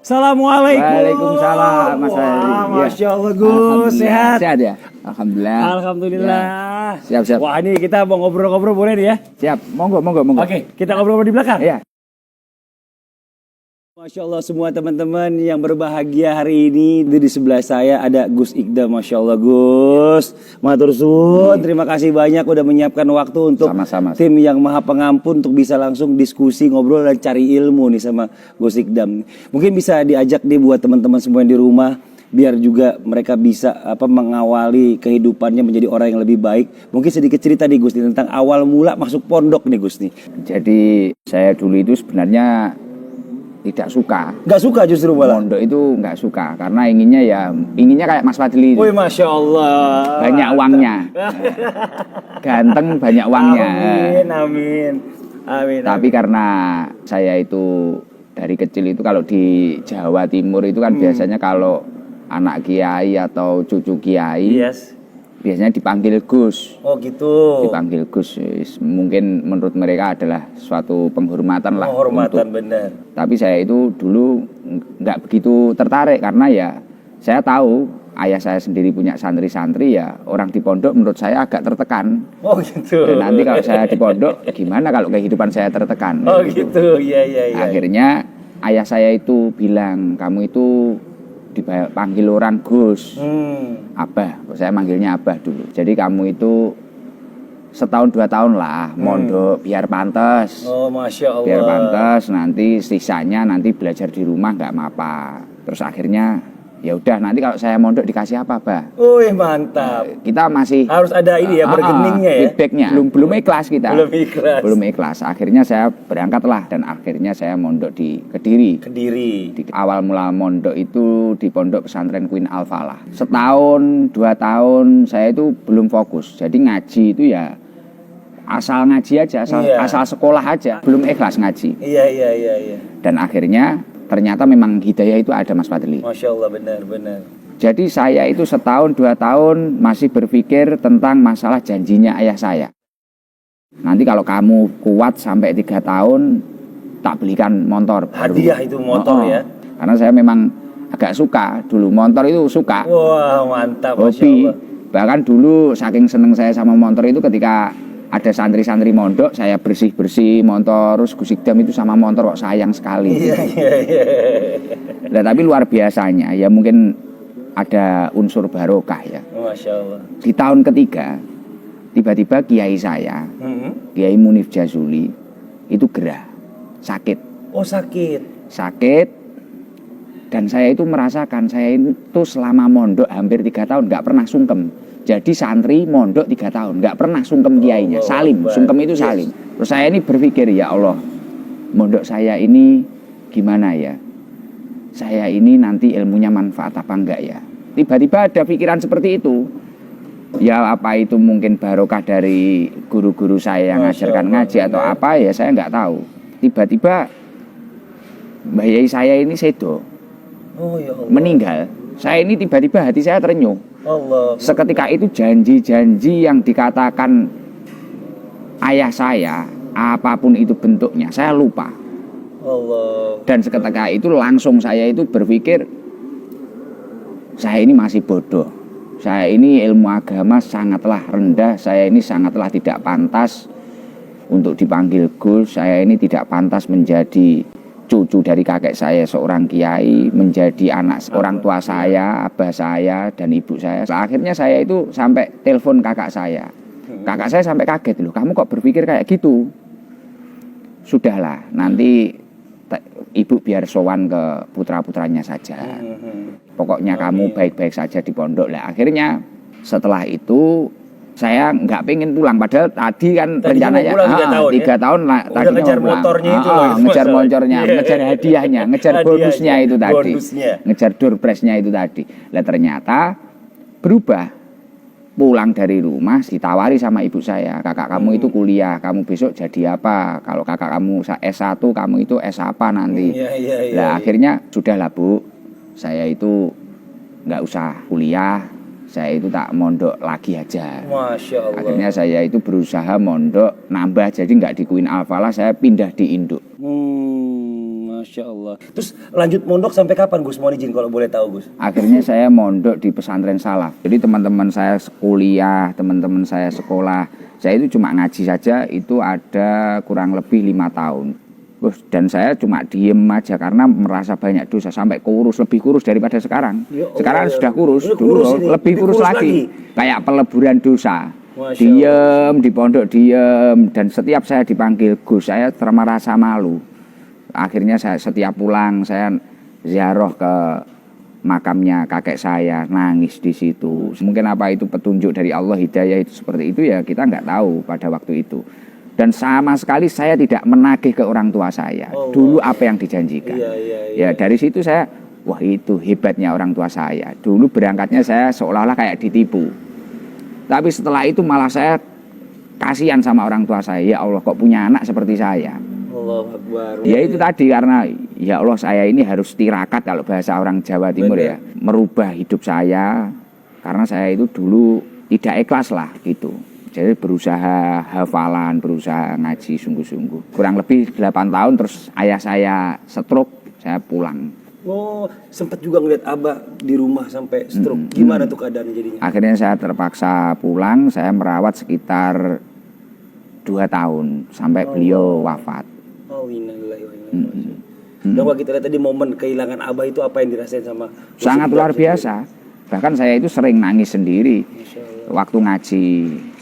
Assalamualaikum. Waalaikumsalam, Mas Ali. Masya Allah, Gus. Sehat? Sehat ya? Alhamdulillah. Alhamdulillah. Ya. Siap. Wah, ini kita mau ngobrol-ngobrol boleh nih ya? Siap. Monggo. Oke, kita ngobrol di belakang. Iya. Masya Allah semua teman-teman yang berbahagia hari ini. Di sebelah saya ada Gus Ikdam. Masya Allah Gus, matur suwun. Terima kasih banyak udah menyiapkan waktu untuk Sama-sama. tim yang maha pengampun untuk bisa langsung diskusi, ngobrol dan cari ilmu nih sama Gus Ikdam. Mungkin bisa diajak nih buat teman-teman semua yang di rumah, biar juga mereka bisa mengawali kehidupannya menjadi orang yang lebih baik. Mungkin sedikit cerita nih Gus nih, tentang awal mula masuk pondok nih Gus nih. Jadi saya dulu itu sebenarnya tidak suka. Nggak suka justru malah? Pondok itu nggak suka karena inginnya kayak Mas Fadli. Wih, Masya Allah. Banyak uangnya. Ganteng, banyak uangnya. Amin. Tapi karena saya itu dari kecil itu kalau di Jawa Timur itu kan biasanya kalau anak kiai atau cucu kiai biasanya dipanggil Gus. Oh gitu. Dipanggil Gus. Mungkin menurut mereka adalah suatu penghormatan lah. Penghormatan benar. Tapi saya itu dulu nggak begitu tertarik karena ya saya tahu ayah saya sendiri punya santri-santri, ya orang di pondok menurut saya agak tertekan. Oh gitu. Dan nanti kalau saya di pondok gimana kalau kehidupan saya tertekan. Oh gitu. Iya. Akhirnya ayah saya itu bilang, kamu itu dipanggil orang Gus, Abah, saya manggilnya Abah dulu. Jadi kamu itu setahun 2 tahun lah mondok biar pantas. Oh Masya Allah. Biar pantas, nanti sisanya nanti belajar di rumah nggak apa-apa. Terus akhirnya ya udah, nanti kalau saya mondok dikasih apa, Bah? Wih, mantap. Kita masih harus ada ini ya, bergeningnya ya. Feedbacknya belum ikhlas kita. Belum ikhlas. Akhirnya saya berangkatlah dan akhirnya saya mondok di Kediri. Di awal mula mondok itu di pondok pesantren Queen Al Falah. Setahun 2 tahun saya itu belum fokus. Jadi ngaji itu ya asal ngaji aja, asal sekolah aja, belum ikhlas ngaji. Iya. Dan akhirnya ternyata memang hidayah itu ada, Mas Fadli. Masya Allah, benar. Jadi saya itu setahun 2 tahun masih berpikir tentang masalah janjinya ayah saya. Nanti kalau kamu kuat sampai 3 tahun, tak belikan motor baru. Hadiah itu motor ya? Karena saya memang agak suka, dulu motor itu suka. Wah, mantap, hobi. Masya Allah. Bahkan dulu saking seneng saya sama motor itu, ketika ada santri-santri mondok, saya bersih-bersih motor, terus Gus Ikdam itu sama motor kok sayang sekali. Iya. Nah, tapi luar biasanya, ya mungkin ada unsur barokah ya. Masya Allah. Di tahun ketiga, tiba-tiba kiai saya, Kiai Munif Jazuli, itu gerah, sakit. Oh, sakit. Dan saya itu merasakan, saya itu selama mondok hampir 3 tahun nggak pernah sungkem. Jadi santri mondok 3 tahun nggak pernah sungkem kiainya, salim, sungkem itu salim. Terus saya ini berpikir, ya Allah, mondok saya ini gimana ya? Saya ini nanti ilmunya manfaat apa enggak ya? Tiba-tiba ada pikiran seperti itu. Ya apa itu mungkin barokah dari guru-guru saya yang ngajarkan ngaji atau apa ya, saya nggak tahu. Tiba-tiba Mbah Yai saya ini sedo, meninggal. Saya ini tiba-tiba hati saya terenyuh. Seketika itu janji-janji yang dikatakan ayah saya, apapun itu bentuknya, saya lupa. Dan seketika itu langsung saya itu berpikir, saya ini masih bodoh. Saya ini ilmu agama sangatlah rendah. Saya ini sangatlah tidak pantas untuk dipanggil Gus. Saya ini tidak pantas menjadi cucu dari kakek saya seorang kiai, menjadi anak orang tua saya, abah saya dan ibu saya. Akhirnya saya itu sampai telepon kakak saya. Kakak saya sampai kaget, loh kamu kok berpikir kayak gitu? Sudahlah, nanti ibu biar sowan ke putra-putranya saja. Pokoknya kamu baik-baik saja di pondok lah. Akhirnya setelah itu saya nggak pengen pulang, padahal tadi kan rencananya 3 tahun lah. Udah ngejar motornya itu loh. Ngejar motornya, ngejar hadiahnya, ngejar bonusnya itu tadi. Ngejar door prize-nya itu tadi. Lah ternyata berubah. Pulang dari rumah ditawari sama ibu saya, kakak kamu itu kuliah, kamu besok jadi apa? Kalau kakak kamu S1, kamu itu S apa nanti? Lah akhirnya sudahlah Bu, saya itu nggak usah kuliah, saya itu tak mondok lagi aja. Masya Allah. Akhirnya saya itu berusaha mondok nambah, jadi nggak di Queen Al Falah, saya pindah di Induk. Masya Allah. Terus lanjut mondok sampai kapan Gus? Mohon izin kalau boleh tahu Gus. Akhirnya saya mondok di pesantren salaf. Jadi teman-teman saya kuliah, teman-teman saya sekolah, saya itu cuma ngaji saja itu ada kurang lebih 5 tahun. Dan saya cuma diem aja karena merasa banyak dosa sampai kurus, lebih kurus daripada sekarang. Ya Allah, Sekarang sudah kurus, ini dulu kurus ini, lebih kurus lagi. Kayak peleburan dosa. Masya Diem di pondok diem, dan setiap saya dipanggil Gus saya merasa malu. Akhirnya saya setiap pulang saya ziarah ke makamnya kakek saya, nangis di situ. Mungkin apa itu petunjuk dari Allah, hidayah itu seperti itu ya kita nggak tahu pada waktu itu. Dan sama sekali saya tidak menagih ke orang tua saya. Dulu apa yang dijanjikan. Ya dari situ saya, wah itu hebatnya orang tua saya. Dulu berangkatnya saya seolah-olah kayak ditipu. Tapi setelah itu malah saya kasihan sama orang tua saya. Ya Allah kok punya anak seperti saya. Allahu Akbar. Ya itu tadi karena ya Allah saya ini harus tirakat kalau bahasa orang Jawa Timur ya. Merubah hidup saya. Karena saya itu dulu tidak ikhlas lah gitu. Jadi berusaha hafalan, berusaha ngaji sungguh-sungguh. Kurang lebih 8 tahun terus ayah saya stroke, saya pulang. Oh, sempat juga ngeliat Abah di rumah sampai stroke. Gimana tuh keadaan jadinya? Akhirnya saya terpaksa pulang, saya merawat sekitar 2 tahun sampai beliau wafat. Oh, innalillahi wa inna ilaihi raji'un. Dan kalau kita lihat tadi momen kehilangan Abah itu apa yang dirasain sama sangat luar biasa. Bahkan saya itu sering nangis sendiri waktu ngaji.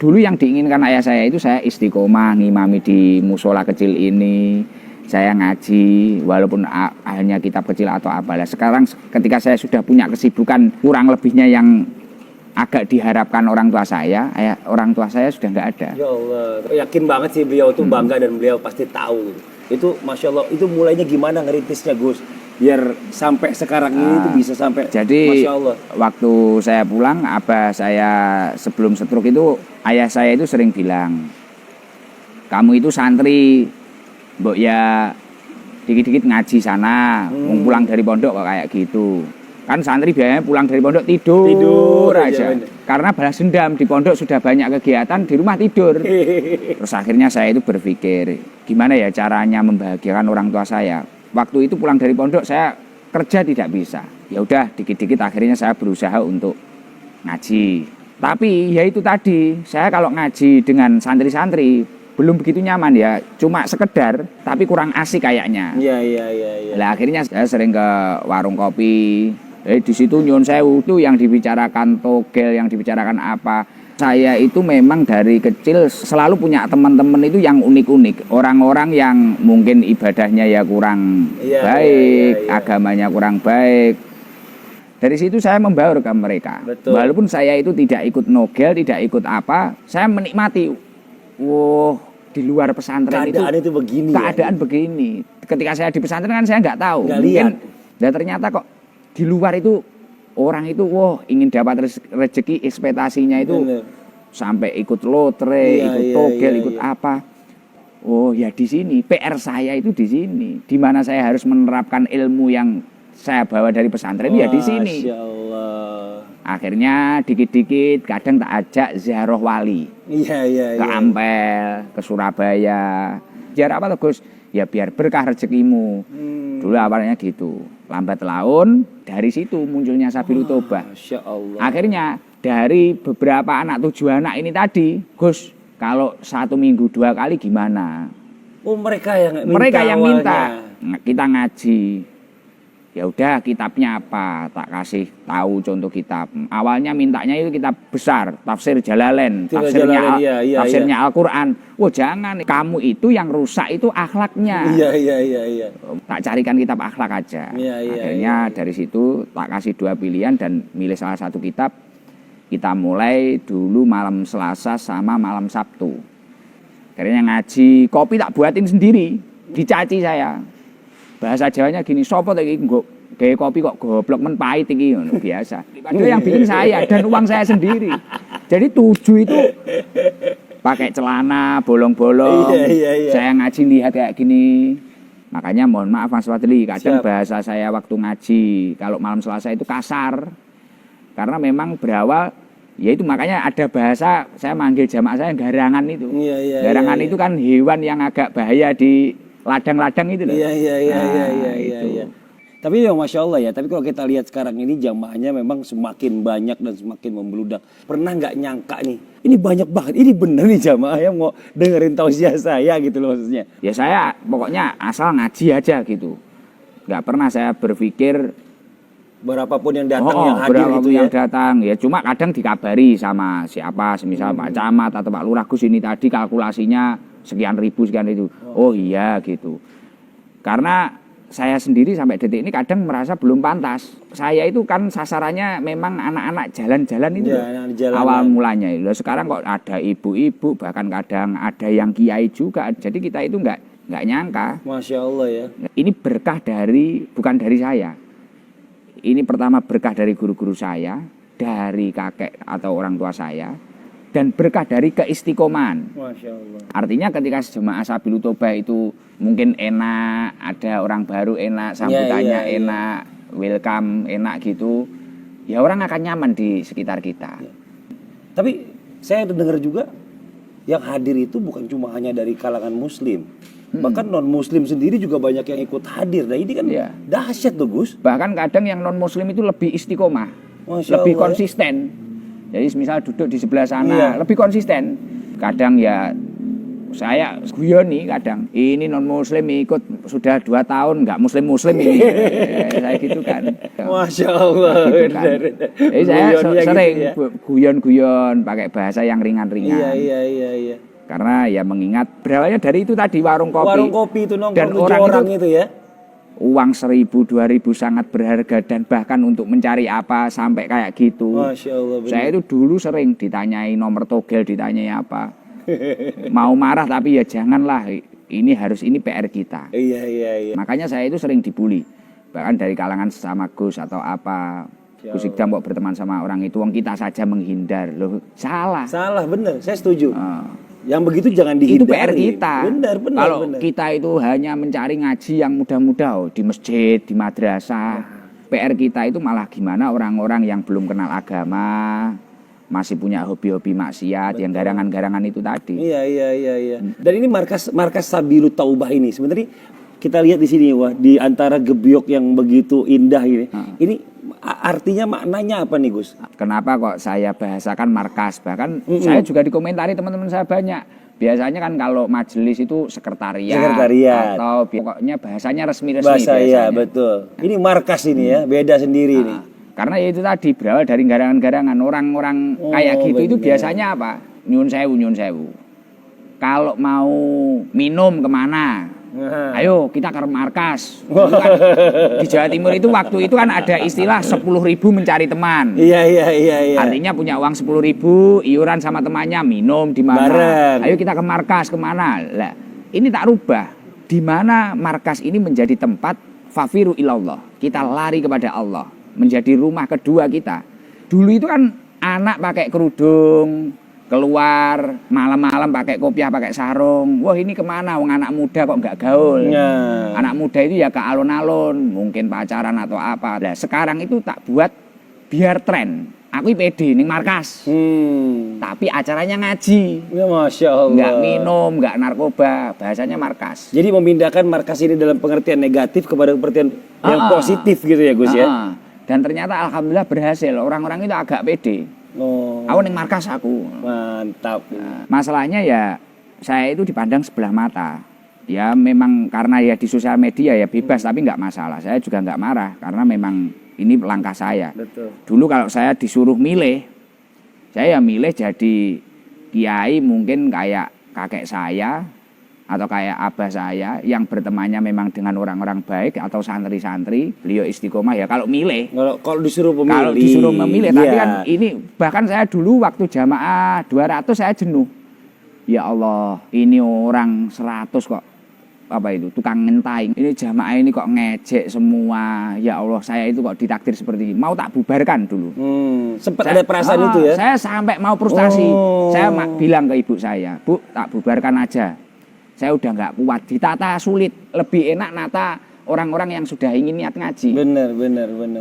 Dulu yang diinginkan ayah saya itu saya istiqomah ngimami di musola kecil ini. Saya ngaji walaupun hanya kitab kecil atau apalah. Sekarang ketika saya sudah punya kesibukan kurang lebihnya yang agak diharapkan orang tua saya sudah nggak ada. Ya Allah, yakin banget sih beliau tuh bangga dan beliau pasti tahu. Itu Masya Allah, itu mulainya gimana ngerintisnya Gus? Biar sampai sekarang ini tuh bisa sampai. Jadi Masya Allah. waktu saya pulang, abah saya sebelum stroke itu, ayah saya itu sering bilang, kamu itu santri, mbok ya dikit-dikit ngaji sana, pulang dari pondok kok kayak gitu. Kan santri biasanya pulang dari pondok tidur aja. Karena balas dendam, di pondok sudah banyak kegiatan, di rumah tidur. Terus akhirnya saya itu berpikir, gimana ya caranya membahagiakan orang tua saya. Waktu itu pulang dari pondok saya kerja tidak bisa. Ya udah dikit-dikit akhirnya saya berusaha untuk ngaji. Tapi ya itu tadi, saya kalau ngaji dengan santri-santri belum begitu nyaman ya, cuma sekedar tapi kurang asik kayaknya. Iya. Lah akhirnya saya sering ke warung kopi. Di situ nyun sewu itu yang dibicarakan togel, yang dibicarakan apa. Saya itu memang dari kecil selalu punya teman-teman itu yang unik-unik. Orang-orang yang mungkin ibadahnya ya kurang baik, agamanya kurang baik. Dari situ saya membaur ke mereka. Betul. Walaupun saya itu tidak ikut nogel, tidak ikut apa, saya menikmati. Wow, di luar pesantren keadaan itu begini. Keadaan begini. Ketika saya di pesantren kan saya nggak tahu. Nggak lihat. Dan ternyata kok di luar itu orang itu ingin dapat rezeki, ekspektasinya itu sampai ikut lotre, ikut togel, ikut apa. Oh ya di sini PR saya itu di sini, di mana saya harus menerapkan ilmu yang saya bawa dari pesantren. Ya di sini. Masya Allah. Akhirnya dikit-dikit kadang tak ajak ziarah wali. Iya. Ke Ampel, ke Surabaya. Biar apa tuh Gus? Ya biar berkah rezekimu. Dulu awalnya gitu. Lambat laun dari situ munculnya Sabilul Tobah. Masya Allah. Akhirnya dari beberapa anak 7 anak ini tadi, Gus, kalau 1 minggu 2 kali gimana? Oh mereka yang minta. Kita ngaji. Ya udah kitabnya apa? Tak kasih tahu contoh kitab. Awalnya mintanya itu kitab besar, tafsir Jalalain, tafsirnya Al-Qur'an. Wah jangan, kamu itu yang rusak itu akhlaknya. Iya. Tak carikan kitab akhlak aja. Akhirnya dari situ tak kasih 2 pilihan dan milih salah satu kitab. Kita mulai dulu malam Selasa sama malam Sabtu. Akhirnya ngaji, kopi tak buatin sendiri, dicaci saya. Bahasa Jawanya gini, sopo iki gawe kopi kok goblok men pahit iki ngono biasa. Padahal yang bikin saya dan uang saya sendiri. Jadi 7 itu pakai celana bolong-bolong. Iya. Saya ngaji lihat kayak gini. Makanya mohon maaf Mas Fadli, kadang bahasa saya waktu ngaji kalau malam Selasa itu kasar. Karena memang berawal ya itu makanya ada bahasa saya manggil jamaah saya garangan itu. Garangan itu kan hewan yang agak bahaya di ladang-ladang itu loh. Iya. Itu. Tapi ya Masya Allah ya, tapi kalau kita lihat sekarang ini jamaahnya memang semakin banyak dan semakin membludak. Pernah nggak nyangka nih, ini banyak banget, ini bener nih jamaah yang mau dengerin tausiah saya gitu loh maksudnya. Ya saya pokoknya asal ngaji aja gitu. Nggak pernah saya berpikir Berapapun yang datang yang hadir berapapun itu ya. yang datang. Ya cuma kadang dikabari sama siapa, semisal Pak Camat atau Pak Lurah, Gus ini tadi kalkulasinya sekian ribu, sekian itu. Oh iya gitu. Karena saya sendiri sampai detik ini kadang merasa belum pantas. Saya itu kan sasarannya memang anak-anak jalan-jalan itu Ya, loh. anak jalanan. Awal mulanya. Loh, sekarang kok ada ibu-ibu, bahkan kadang ada yang kiai juga. Jadi kita itu nggak nyangka. Masya Allah ya. Ini berkah bukan dari saya. Ini pertama berkah dari guru-guru saya, dari kakek atau orang tua saya, dan berkah dari keistiqomahan. Masya Allah. Artinya ketika jemaah Sabilul Toba itu mungkin enak, ada orang baru enak, sambutannya Iya. enak, welcome enak gitu, ya orang akan nyaman di sekitar kita. Tapi saya dengar juga yang hadir itu bukan cuma hanya dari kalangan muslim. Bahkan non muslim sendiri juga banyak yang ikut hadir. Nah ini kan Iya. dahsyat tuh Gus. Bahkan kadang yang non muslim itu lebih istiqomah, Masya lebih Allah. konsisten. Jadi misal duduk di sebelah sana, Iya. lebih konsisten. Kadang ya saya guyon nih kadang, ini non muslim ikut sudah 2 tahun nggak muslim ini. Saya gitu kan. Masya Allah. Gitu kan. Jadi saya Guyonnya gitu sering ya. guyon-guyon pakai bahasa yang ringan-ringan. Iya. Karena ya mengingat berawalnya dari itu tadi warung kopi. Warung kopi itu nongkrong Dan 7 orang orang itu ya. Uang 1.000, 2.000 sangat berharga dan bahkan untuk mencari apa sampai kayak gitu. Masya Allah. benar. Saya itu dulu sering ditanyai nomor togel, ditanyai apa. Mau marah tapi ya janganlah. Ini PR kita. Iya. Makanya saya itu sering dibully. Bahkan dari kalangan sesama Gus atau apa. Gus Ikdam kok berteman sama orang itu, wong kita saja menghindar. Loh, salah. Salah bener, saya setuju. Yang begitu jangan Itu dihindari. PR kita. Benar. Kalau kita itu hanya mencari ngaji yang mudah-mudah di masjid, di madrasah. PR kita itu malah gimana orang-orang yang belum kenal agama, masih punya hobi-hobi maksiat, yang garangan-garangan itu tadi. Iya. Dan ini markas Sabilul Taubah ini sebenarnya kita lihat di sini wah di antara gebyok yang begitu indah ini. Ini artinya maknanya apa nih Gus? Kenapa kok saya bahasakan markas? Bahkan saya juga dikomentari teman-teman saya banyak. Biasanya kan kalau majelis itu sekretariat. Atau pokoknya bahasanya resmi-resmi Bahasa biasanya. ya betul. Ini markas ini ya, beda sendiri ini. Karena ya itu tadi berawal dari garangan-garangan orang-orang kayak gitu itu biasanya apa? Nyun sewu. Kalau mau minum kemana? Ayo kita ke markas. Itu kan, di Jawa Timur itu waktu itu kan ada istilah 10.000 mencari teman. Iya. Artinya punya uang 10.000, iuran sama temannya, minum di mana. Bareng. Ayo kita ke markas kemana? Lah, ini tak rubah. Di mana markas ini menjadi tempat fafiru ilallah. Kita lari kepada Allah, menjadi rumah kedua kita. Dulu itu kan anak pakai kerudung, keluar malam-malam pakai kopiah, pakai sarung. Wah ini kemana? Wong anak muda kok nggak gaul. Anak muda itu ya ke alun-alun, mungkin pacaran atau apa. Nah sekarang itu tak buat biar tren. Aku pede ning markas. Tapi acaranya ngaji. Ya Masya Allah. Nggak minum, nggak narkoba. Bahasanya markas. Jadi memindahkan markas ini dalam pengertian negatif kepada pengertian yang positif gitu ya Gus ya. Dan ternyata alhamdulillah berhasil. Orang-orang itu agak pede. Aku ning markas aku. Mantap. Masalahnya ya saya itu dipandang sebelah mata. Ya memang karena ya di sosial media ya bebas tapi nggak masalah. Saya juga nggak marah karena memang ini langkah saya. Betul. Dulu kalau saya disuruh milih, saya ya milih jadi kiai mungkin kayak kakek saya atau kayak abah saya yang bertemannya memang dengan orang-orang baik atau santri-santri, beliau istiqomah ya kalau milih. Kalau disuruh memilih. Kalau disuruh memilih, tapi iya. kan ini bahkan saya dulu waktu jamaah 200 saya jenuh. Ya Allah, ini orang 100 kok apa itu tukang ngentaing. Ini jamaah ini kok ngejek semua. Ya Allah, saya itu kok ditakdir seperti ini. Mau tak bubarkan dulu. Sempat ada perasaan itu ya? Saya sampai mau frustasi. Saya bilang ke ibu saya, Bu, tak bubarkan aja. Saya udah nggak kuat. Ditata sulit. Lebih enak nata orang-orang yang sudah ingin niat ngaji. Benar.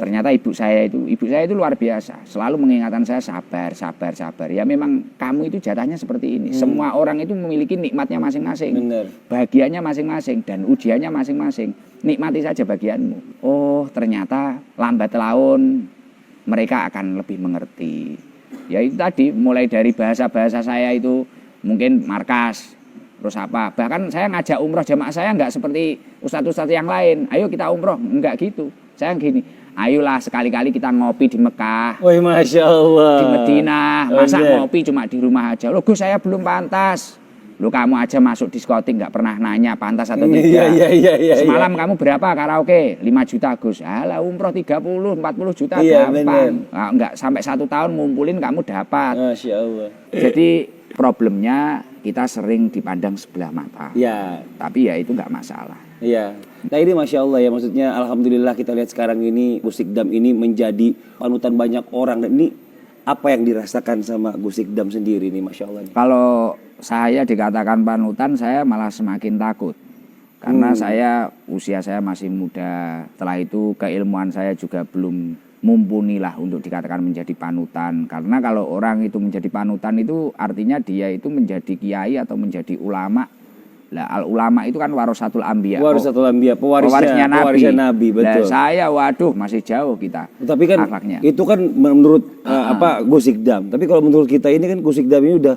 Ternyata ibu saya itu luar biasa, selalu mengingatkan saya sabar. Ya memang kamu itu jatahnya seperti ini. Semua orang itu memiliki nikmatnya masing-masing, Benar. bahagianya masing-masing, dan ujiannya masing-masing. Nikmati saja bagianmu. Oh, ternyata lambat laun mereka akan lebih mengerti. Ya itu tadi, mulai dari bahasa-bahasa saya itu mungkin markas, terus apa, bahkan saya ngajak umroh jamaah saya nggak seperti ustadz-ustadz yang lain, ayo kita umroh, enggak gitu. Saya gini, ayolah sekali-kali kita ngopi di Mekah, Woi, Masya Allah. di Madinah, masa Oke. ngopi cuma di rumah aja. Loh Gus, saya belum pantas. Loh kamu aja masuk diskotik nggak pernah nanya pantas atau tidak. Iya. Semalam kamu berapa karaoke? 5 juta Gus. Alah umroh 30, 40 juta Iya, gampang. Nah, enggak sampai 1 tahun ngumpulin kamu dapat. Masya Allah. Jadi problemnya kita sering dipandang sebelah mata. Ya, Tapi ya itu nggak masalah. iya. Nah ini Masya Allah ya, maksudnya Alhamdulillah kita lihat sekarang ini Gus Ikdam ini menjadi panutan banyak orang. Dan ini apa yang dirasakan sama Gus Ikdam sendiri nih, Masya Allah nih. Kalau saya dikatakan panutan, saya malah semakin takut. Karena usia saya masih muda. Setelah itu keilmuan saya juga belum mumpuni lah untuk dikatakan menjadi panutan. Karena kalau orang itu menjadi panutan itu artinya dia itu menjadi kiai atau menjadi ulama. Lah al ulama itu kan warasatul anbiya. Warasatul anbiya, pewarisnya Nabi, betul. Lah saya waduh masih jauh kita. Tapi kan akhlaknya. itu kan menurut Gus Ikdam. Tapi kalau menurut kita ini kan Gus Ikdam ini udah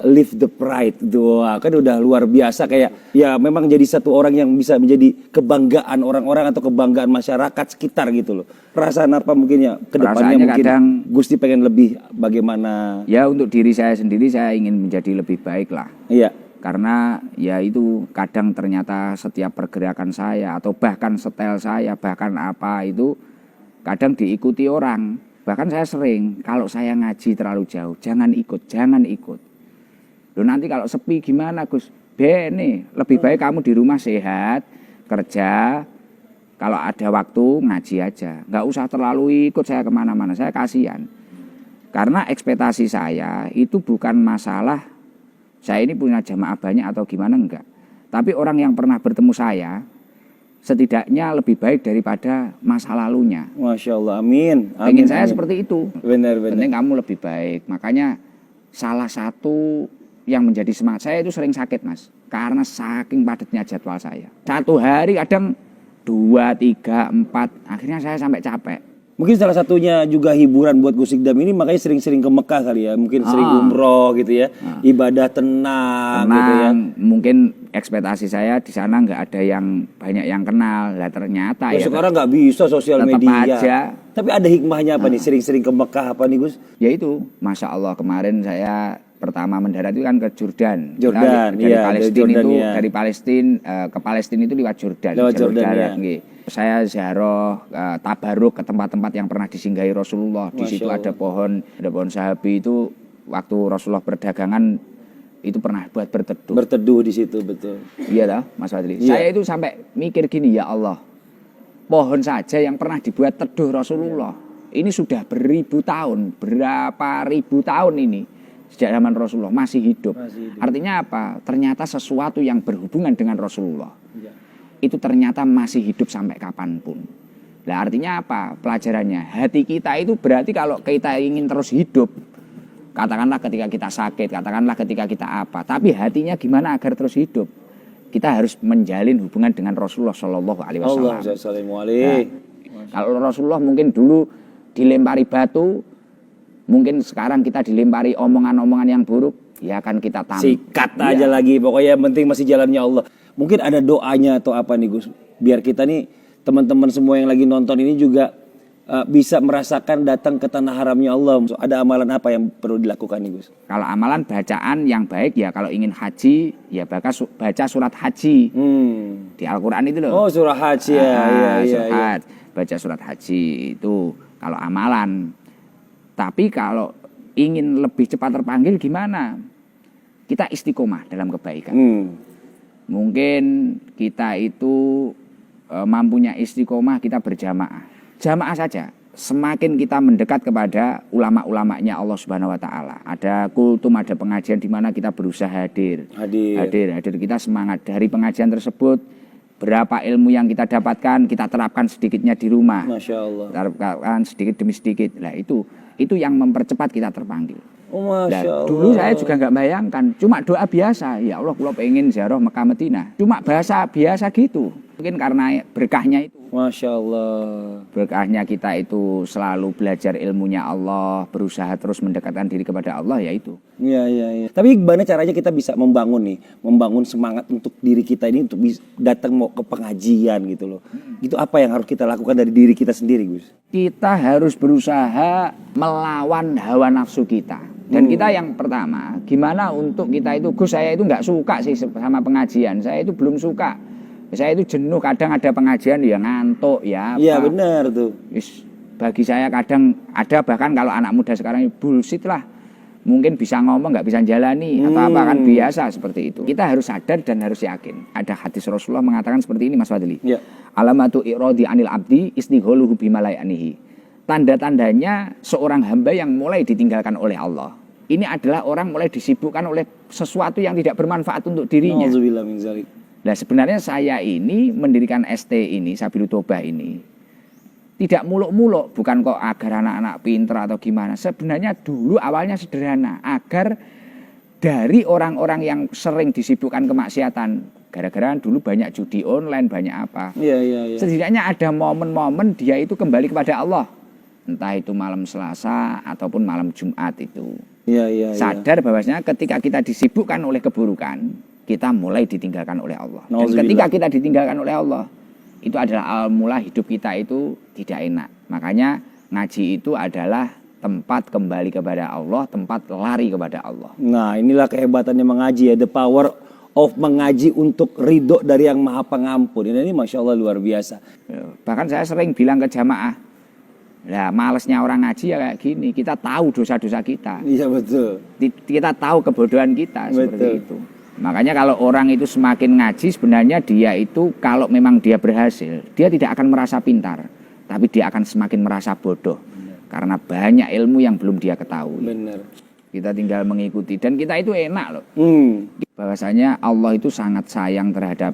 live the pride, doa kan udah luar biasa, kayak ya memang jadi satu orang yang bisa menjadi kebanggaan orang-orang atau kebanggaan masyarakat sekitar gitu loh. Perasaan apa mungkin ya kedepannya Perasaannya mungkin kadang, Gusti pengen lebih bagaimana? Ya untuk diri saya sendiri saya ingin menjadi lebih baik lah. Iya. Karena ya itu kadang ternyata setiap pergerakan saya atau bahkan setel saya bahkan apa itu kadang diikuti orang. Bahkan saya sering kalau saya ngaji terlalu jauh jangan ikut. Loh nanti kalau sepi gimana Gus? Bene, lebih baik kamu di rumah sehat, kerja, kalau ada waktu ngaji aja. Nggak usah terlalu ikut saya kemana-mana, saya kasihan. Karena ekspektasi saya itu bukan masalah saya ini punya jamaah banyak atau gimana, enggak. Tapi orang yang pernah bertemu saya, setidaknya lebih baik daripada masa lalunya. Masya Allah, amin. Pengen saya seperti itu. Benar. Penting kamu lebih baik. Makanya salah satu yang menjadi semangat saya itu sering sakit Mas, karena saking padatnya jadwal saya. Satu hari kadang 2, 3, 4, akhirnya saya sampai capek. Mungkin salah satunya juga hiburan buat Gus Ikdam ini, makanya sering-sering ke Mekah kali ya. Mungkin sering umroh gitu ya, ibadah tenang gitu ya. Mungkin ekspektasi saya di sana nggak ada yang banyak yang kenal. Lah ternyata ya Sekarang nggak bisa sosial tetap media. aja. Tapi ada hikmahnya apa nih? Sering-sering ke Mekah apa nih Gus? Ya itu, Masya Allah kemarin saya pertama mendarat itu kan ke Jordan. Jordan, dari iya, Palestina dari Jordan, itu iya. dari Palestina ke Palestina itu lewat Jordan. Lewat Jordan, darat, ya. nggih. Saya ziarah tabaruk ke tempat-tempat yang pernah disinggahi Rasulullah. Di situ ada pohon sahabi itu waktu Rasulullah berdagangan itu pernah buat berteduh. Berteduh di situ, betul. Iya dah, Mas Fadli. Iya. Saya itu sampai mikir gini, ya Allah. Pohon saja yang pernah dibuat teduh Rasulullah. Ini sudah beribu tahun, berapa ribu tahun ini. Sejak zaman Rasulullah masih hidup. Artinya apa? Ternyata sesuatu yang berhubungan dengan Rasulullah itu ternyata masih hidup sampai kapanpun. Nah artinya apa? Pelajarannya hati kita itu berarti kalau kita ingin terus hidup, katakanlah ketika kita sakit, katakanlah ketika kita apa, tapi hatinya gimana agar terus hidup? Kita harus menjalin hubungan dengan Rasulullah Shallallahu Alaihi Wasallam. Kalau Rasulullah mungkin dulu dilempari batu, mungkin sekarang kita dilempari omongan-omongan yang buruk, ya akan kita tampar. Sikat aja lagi, pokoknya yang penting masih jalannya Allah. Mungkin ada doanya atau apa nih Gus, biar kita nih teman-teman semua yang lagi nonton ini juga bisa merasakan datang ke tanah haramnya Allah. Ada amalan apa yang perlu dilakukan nih Gus? Kalau amalan bacaan yang baik ya kalau ingin haji ya baca surat haji di Al-Quran itu loh. Oh surah haji ya. Baca surat haji itu kalau amalan. Tapi kalau ingin lebih cepat terpanggil gimana? Kita istiqomah dalam kebaikan. Mungkin kita itu mampunya istiqomah, kita berjamaah. Jamaah saja. Semakin kita mendekat kepada ulama-ulamanya Allah Subhanahu wa taala. Ada kultum, ada pengajian di mana kita berusaha hadir. Kita semangat dari pengajian tersebut. Berapa ilmu yang kita dapatkan, kita terapkan sedikitnya di rumah. Masya Allah. Terapkan sedikit demi sedikit. Nah itu yang mempercepat kita terpanggil. Oh, Masya Allah. Dulu saya juga nggak bayangkan, cuma doa biasa. Ya Allah, kalau pengen ziarah Mekah Madinah. Cuma bahasa biasa gitu. Mungkin karena berkahnya itu. Masya Allah. Berkahnya kita itu selalu belajar ilmunya Allah, berusaha terus mendekatkan diri kepada Allah, ya itu. Iya, iya, iya. Tapi gimana caranya kita bisa membangun semangat untuk diri kita ini untuk datang mau ke pengajian gitu loh. Itu apa yang harus kita lakukan dari diri kita sendiri, Gus? Kita harus berusaha melawan hawa nafsu kita. Dan kita yang pertama, gimana untuk kita itu, Gus saya itu nggak suka sih sama pengajian, saya itu belum suka. Saya itu jenuh, kadang ada pengajian ya ngantuk ya. Iya benar tuh. Bagi saya kadang ada, bahkan kalau anak muda sekarang bullshit lah. Mungkin bisa ngomong nggak bisa jalani atau apa, kan biasa seperti itu. Kita harus sadar dan harus yakin. Ada hadis Rasulullah mengatakan seperti ini, Mas Fadli. Ya. Alamatu i'radi anil abdi istigholuhu bimalayanihi. Tanda-tandanya seorang hamba yang mulai ditinggalkan oleh Allah. Ini adalah orang mulai disibukkan oleh sesuatu yang tidak bermanfaat untuk dirinya. Nauzubillah min dzalik. Nah sebenarnya saya ini mendirikan ST ini, Sabilul Toobah ini, tidak muluk-muluk, bukan kok agar anak-anak pinter atau gimana. Sebenarnya dulu awalnya sederhana, agar dari orang-orang yang sering disibukkan kemaksiatan, gara-gara dulu banyak judi online, banyak apa. Iya, iya, iya. Setidaknya ada momen-momen dia itu kembali kepada Allah. Entah itu malam Selasa ataupun malam Jumat itu. Iya, iya, iya. Sadar bahwasanya ketika kita disibukkan oleh keburukan, kita mulai ditinggalkan oleh Allah. Dan ketika kita ditinggalkan oleh Allah, itu adalah awal mula hidup kita itu tidak enak. Makanya ngaji itu adalah tempat kembali kepada Allah, tempat lari kepada Allah. Nah inilah kehebatannya mengaji ya, the power of mengaji untuk ridho dari yang maha pengampun. Ini Masya Allah luar biasa. Bahkan saya sering bilang ke jamaah, lah malesnya orang ngaji ya kayak gini, kita tahu dosa-dosa kita. Iya betul. Kita tahu kebodohan kita, betul. Seperti itu. Makanya kalau orang itu semakin ngaji, sebenarnya dia itu kalau memang dia berhasil, dia tidak akan merasa pintar, tapi dia akan semakin merasa bodoh. Benar. Karena banyak ilmu yang belum dia ketahui. Benar. Kita tinggal mengikuti, dan kita itu enak loh. Bahwasanya Allah itu sangat sayang terhadap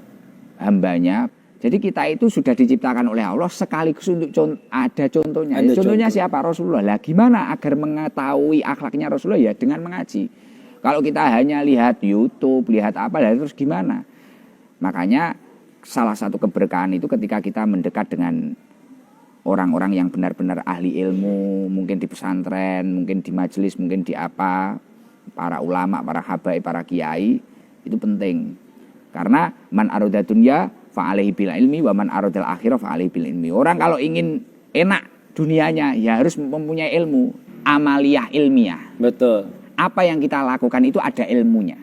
hambanya. Jadi kita itu sudah diciptakan oleh Allah sekaligus untuk ada contohnya. Contohnya siapa? Rasulullah. Lah gimana agar mengetahui akhlaknya Rasulullah? Ya dengan mengaji. Kalau kita hanya lihat YouTube, lihat apa, terus gimana? Makanya salah satu keberkahan itu ketika kita mendekat dengan orang-orang yang benar-benar ahli ilmu, mungkin di pesantren, mungkin di majelis, mungkin di apa, para ulama, para habaib, para kiai, itu penting. Karena man aroda dunya fa'alaihi bil ilmi wa man arodal akhirah fa'alaihi bil ilmi. Orang kalau ingin enak dunianya ya harus mempunyai ilmu, amaliyah ilmiah. Betul. Apa yang kita lakukan itu ada ilmunya.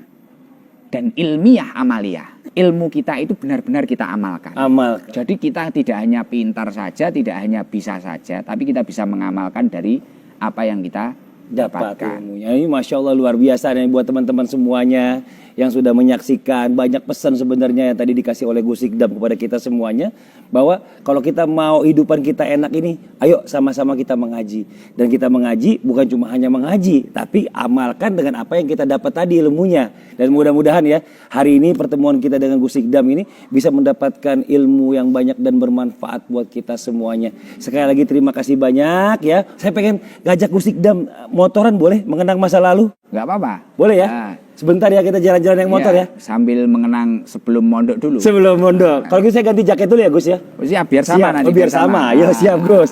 Dan ilmiah amaliyah. Ilmu kita itu benar-benar kita amalkan. Jadi kita tidak hanya pintar saja, tidak hanya bisa saja, tapi kita bisa mengamalkan dari apa yang kita dapatkan. Ilmunya. Ini Masya Allah luar biasa nih buat teman-teman semuanya yang sudah menyaksikan. Banyak pesan sebenarnya yang tadi dikasih oleh Gus Ikdam kepada kita semuanya, bahwa kalau kita mau hidupan kita enak ini, ayo sama-sama kita mengaji. Dan kita mengaji bukan cuma hanya mengaji, tapi amalkan dengan apa yang kita dapat tadi ilmunya. Dan mudah-mudahan ya hari ini pertemuan kita dengan Gus Ikdam ini bisa mendapatkan ilmu yang banyak dan bermanfaat buat kita semuanya. Sekali lagi terima kasih banyak ya. Saya pengen ngajak Gus Ikdam motoran, boleh mengenang masa lalu? Nggak apa-apa. Boleh ya? Nah, sebentar ya kita jalan-jalan naik motor ya. Sambil mengenang sebelum mondok dulu. Sebelum mondok. Kalau gitu saya ganti jaket dulu ya Gus ya. Siap, biar sama siap. nanti. Biar sama. Yo siap Gus.